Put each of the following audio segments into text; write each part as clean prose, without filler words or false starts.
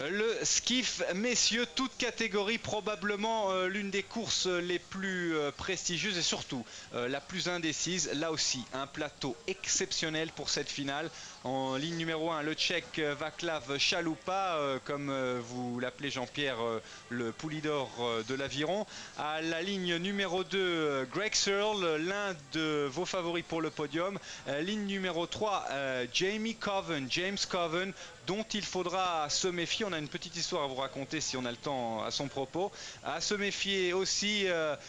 Le skiff, messieurs, toute catégorie, probablement l'une des courses les plus prestigieuses et surtout la plus indécise. Là aussi, un plateau exceptionnel pour cette finale. En ligne numéro 1, le Tchèque Václav Chalupa, comme vous l'appelez Jean-Pierre, le Poulidor de l'Aviron. À la ligne numéro 2, Greg Searle, l'un de vos favoris pour le podium. Ligne numéro 3, James Coven, dont il faudra se méfier. On a une petite histoire à vous raconter si on a le temps à son propos. À se méfier aussi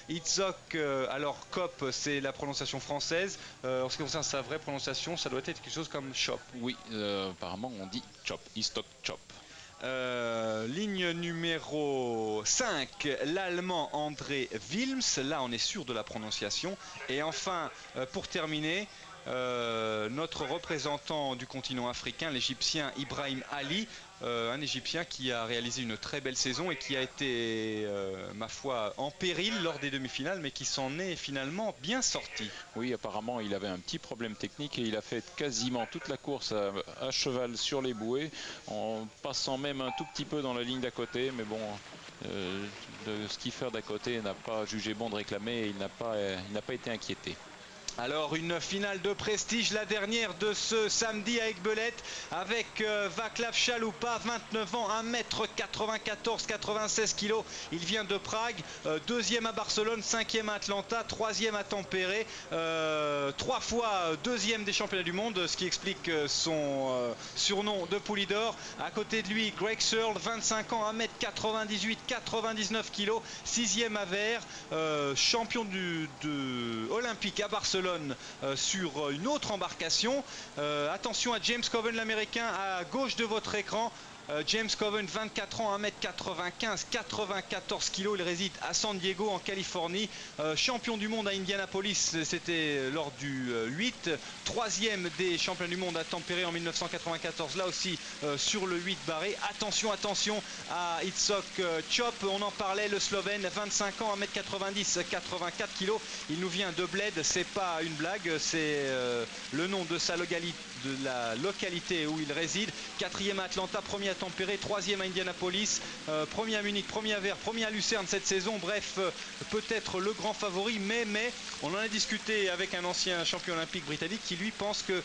Itzhak, alors Cop, c'est la prononciation française. En ce qui concerne sa vraie prononciation, ça doit être quelque chose comme Chop. Oui, apparemment on dit chop, Istok chop. Ligne numéro 5, l'allemand André Wilms. Là, on est sûr de la prononciation. Et enfin, pour terminer, notre représentant du continent africain, l'Égyptien Ibrahim Ali, un Égyptien qui a réalisé une très belle saison et qui a été, ma foi, en péril lors des demi-finales, mais qui s'en est finalement bien sorti. Oui, apparemment il avait un petit problème technique et il a fait quasiment toute la course à cheval sur les bouées, en passant même un tout petit peu dans la ligne d'à côté, mais bon, le skipper d'à côté n'a pas jugé bon de réclamer et il n'a pas été inquiété. Alors une finale de prestige, la dernière de ce samedi à Aiguebelette, avec Václav Chalupa, 29 ans, 1m94, 96 kg. Il vient de Prague, deuxième à Barcelone, cinquième à Atlanta, troisième à Tampere, 3 fois deuxième des championnats du monde, ce qui explique son surnom de Poulidor. À côté de lui, Greg Searle, 25 ans, 1m98, 99 kg, sixième à Vert, champion olympique à Barcelone sur une autre embarcation. Attention à James Coven, l'américain, à gauche de votre écran. James Coven, 24 ans, 1m95, 94 kg. Il réside à San Diego, en Californie. Champion du monde à Indianapolis, c'était lors du 8. Troisième des champions du monde à Tampere en 1994, là aussi sur le 8 barré. Attention, attention à Itzhak Chop, on en parlait, le Slovène, 25 ans, 1m90, 84 kg. Il nous vient de Bled, c'est pas une blague, c'est le nom de la localité où il réside. Quatrième à Atlanta, premier à Tampere, troisième à Indianapolis, premier à Munich, premier à Vert, premier à Lucerne cette saison. Bref, peut-être le grand favori, mais on en a discuté avec un ancien champion olympique britannique qui lui pense que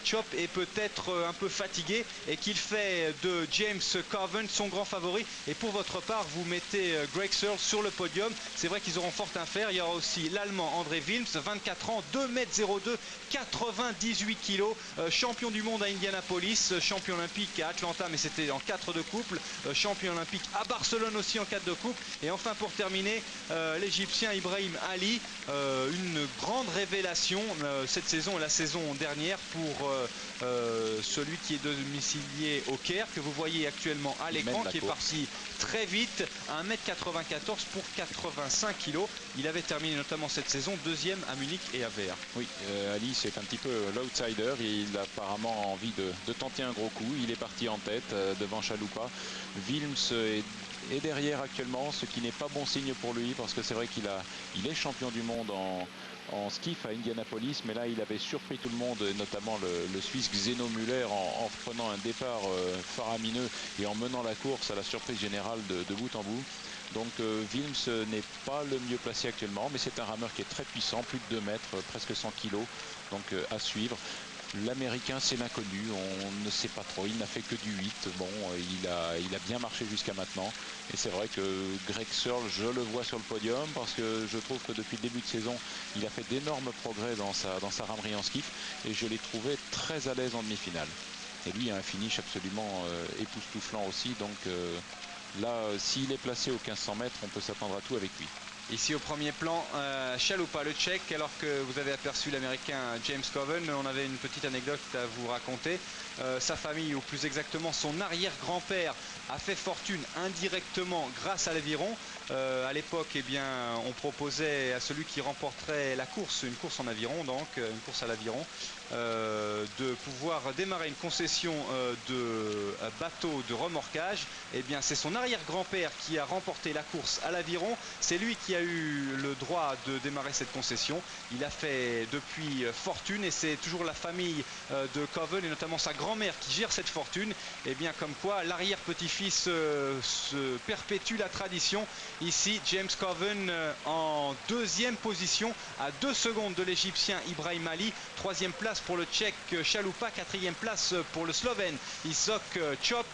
Chop est peut-être un peu fatigué et qu'il fait de James Coven son grand favori. Et pour votre part, vous mettez Greg Searle sur le podium. C'est vrai qu'ils auront fort à faire. Il y aura aussi l'Allemand André Wilms, 24 ans, 2m02, 98 kg, champion du monde à Indianapolis, champion olympique à Atlanta, mais c'était en 4 de couple, champion olympique à Barcelone aussi en 4 de couple. Et enfin pour terminer, l'Égyptien Ibrahim Ali, une grande révélation cette saison et la saison dernière pour celui qui est domicilié au Caire, que vous voyez actuellement à l'écran, qui est parti très vite, 1m94 pour 85 kg. Il avait terminé notamment cette saison deuxième à Munich et à Vert. Oui, Ali c'est un petit peu l'outsider, il a apparemment envie de tenter un gros coup. Il est parti en tête devant Chalupa. Wilms est derrière actuellement, ce qui n'est pas bon signe pour lui, parce que c'est vrai il est champion du monde en skiff à Indianapolis, mais là il avait surpris tout le monde, notamment le Suisse Xeno Müller en prenant un départ faramineux et en menant la course à la surprise générale de bout en bout. Donc Wilms n'est pas le mieux placé actuellement, mais c'est un rameur qui est très puissant, plus de 2 mètres, presque 100 kg, donc à suivre. L'américain c'est l'inconnu, on ne sait pas trop, il n'a fait que du 8, bon il a bien marché jusqu'à maintenant et c'est vrai que Greg Searle, je le vois sur le podium parce que je trouve que depuis le début de saison il a fait d'énormes progrès dans sa ramerie en skiff et je l'ai trouvé très à l'aise en demi-finale. Et lui a un finish absolument époustouflant aussi, donc là s'il est placé aux 1500 mètres on peut s'attendre à tout avec lui. Ici au premier plan, Chalupa, le Tchèque, alors que vous avez aperçu l'américain James Coven, on avait une petite anecdote à vous raconter. Sa famille, ou plus exactement son arrière-grand-père, a fait fortune indirectement grâce à l'aviron. À l'époque, eh bien, on proposait à celui qui remporterait la course, une course en aviron, donc une course à l'aviron. de pouvoir démarrer une concession de bateau de remorquage. Eh bien, c'est son arrière-grand-père qui a remporté la course à l'Aviron. C'est lui qui a eu le droit de démarrer cette concession. Il a fait depuis fortune et c'est toujours la famille de Coven et notamment sa grand-mère qui gère cette fortune. Et bien, comme quoi l'arrière-petit-fils se perpétue la tradition. Ici, James Coven en deuxième position à 2 secondes de l'Égyptien Ibrahim Ali. Troisième place pour le Tchèque Chalupa. Quatrième place pour le Slovène Isok Chop.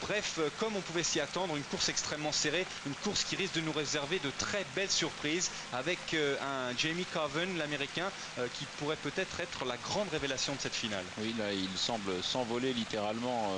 Bref, comme on pouvait s'y attendre, une course extrêmement serrée, une course qui risque de nous réserver de très belles surprises avec un Jamie Coven, l'américain, qui pourrait peut-être être la grande révélation de cette finale. Oui, là il semble s'envoler littéralement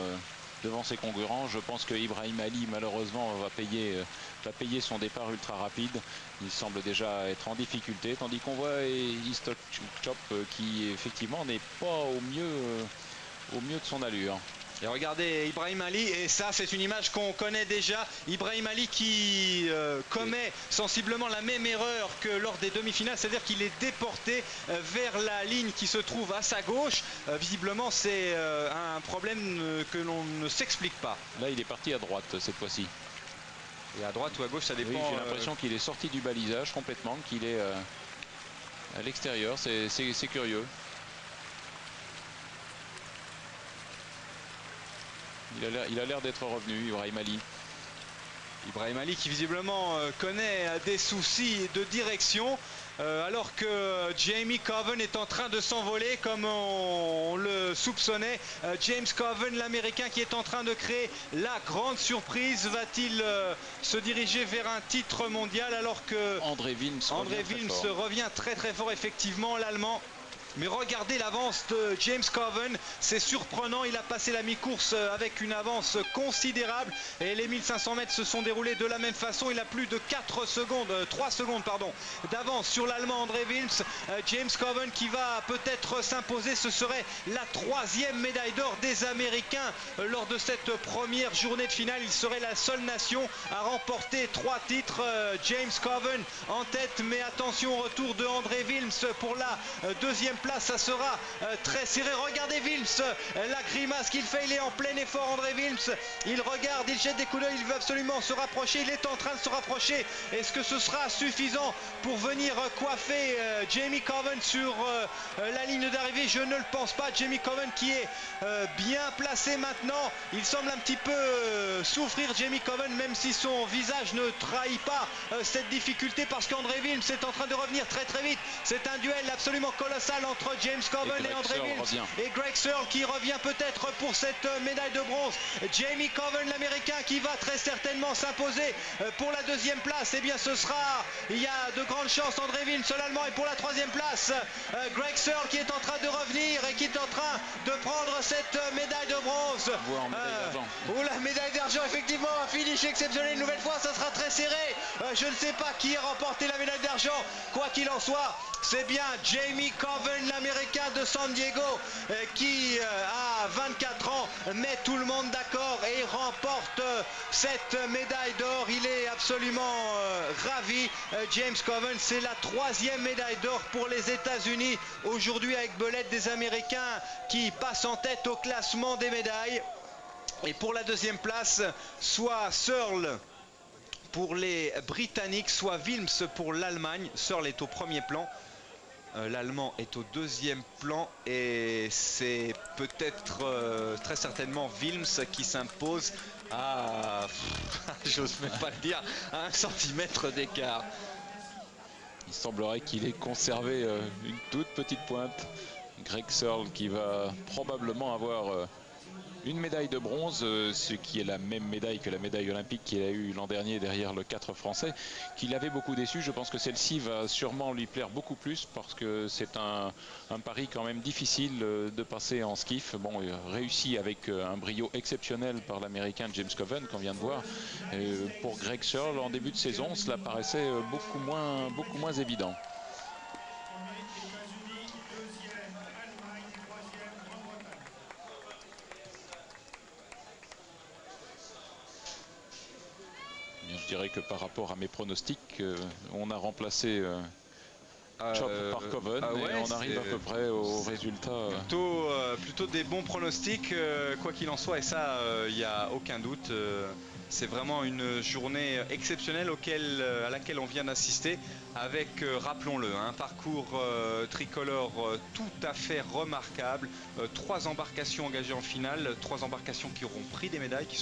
devant ses concurrents. Je pense que Ibrahim Ali malheureusement va payer son départ ultra rapide. Il semble déjà être en difficulté, tandis qu'on voit Isok Chop qui effectivement n'est pas au mieux de son allure. Et regardez Ibrahim Ali, et ça c'est une image qu'on connaît déjà. Ibrahim Ali qui commet sensiblement la même erreur que lors des demi-finales, c'est-à-dire qu'il est déporté vers la ligne qui se trouve à sa gauche. Visiblement c'est un problème que l'on ne s'explique pas. Là il est parti à droite cette fois-ci. Et à droite ou à gauche ça dépend. Oui, j'ai l'impression qu'il est sorti du balisage complètement, qu'il est à l'extérieur, c'est curieux. Il a l'air d'être revenu, Ibrahim Ali. Ibrahim Ali qui visiblement connaît des soucis de direction alors que Jamie Coven est en train de s'envoler comme on le soupçonnait. James Coven, l'américain qui est en train de créer la grande surprise, va-t-il se diriger vers un titre mondial alors que André Wilms revient très fort effectivement, l'Allemand. Mais regardez l'avance de James Coven, c'est surprenant, il a passé la mi-course avec une avance considérable et les 1500 mètres se sont déroulés de la même façon. Il a plus de 3 secondes d'avance sur l'Allemand André Wilms. James Coven qui va peut-être s'imposer, ce serait la 3e médaille d'or des Américains lors de cette première journée de finale. Il serait la seule nation à remporter 3 titres. James Coven en tête, mais attention au retour de André Wilms pour la 2e place. Ça sera très serré. Regardez Wilms, la grimace qu'il fait, il est en plein effort André Wilms. Il regarde, il jette des coups d'œil, il veut absolument se rapprocher, il est en train de se rapprocher. Est-ce que ce sera suffisant pour venir coiffer Jamie Coven sur la ligne d'arrivée? Je ne le pense pas. Jamie Coven qui est bien placé maintenant. Il semble un petit peu souffrir Jamie Coven, même si son visage ne trahit pas cette difficulté, parce qu'André Wilms est en train de revenir très vite. C'est un duel absolument colossal entre James Coven et André Wilms. Et Greg Searle qui revient peut-être pour cette médaille de bronze. Jamie Coven, l'américain, qui va très certainement s'imposer pour la 2e place. Eh bien ce sera, il y a de grandes chances, André Wilms l'allemand. Et pour la 3e place, Greg Searle qui est en train de revenir et qui est en train de prendre cette médaille de bronze. Ou la médaille d'argent, effectivement, un finish exceptionnel une nouvelle fois, ça sera très serré. Je ne sais pas qui a remporté la médaille d'argent. Quoi qu'il en soit, c'est bien Jamie Coven, l'américain de San Diego, qui a 24 ans, met tout le monde d'accord et remporte cette médaille d'or. Il est absolument ravi. James Coven, c'est la 3e médaille d'or pour les États-Unis aujourd'hui, avec belette des Américains qui passent en tête au classement des médailles. Et pour la 2e place, soit Searle pour les Britanniques, soit Wilms pour l'Allemagne. Searle est au 1er plan. L'Allemand est au 2e plan et c'est peut-être très certainement Wilms qui s'impose à, j'ose même pas le dire, à 1 centimètre d'écart. Il semblerait qu'il ait conservé une toute petite pointe. Greg Searle qui va probablement avoir une médaille de bronze, ce qui est la même médaille que la médaille olympique qu'il a eu l'an dernier derrière le 4 français, qui l'avait beaucoup déçu. Je pense que celle-ci va sûrement lui plaire beaucoup plus, parce que c'est un pari quand même difficile de passer en skiff. Bon, réussi avec un brio exceptionnel par l'américain James Coven qu'on vient de voir. Pour Greg Searle en début de saison, cela paraissait beaucoup moins évident. Je dirais que par rapport à mes pronostics, on a remplacé Chop par Coven, ouais, et on arrive à peu près au résultat. Plutôt des bons pronostics, quoi qu'il en soit, et ça, il n'y a aucun doute. C'est vraiment une journée exceptionnelle à laquelle on vient d'assister, avec, rappelons-le, un parcours tricolore tout à fait remarquable. 3 embarcations engagées en finale, 3 embarcations qui auront pris des médailles, qui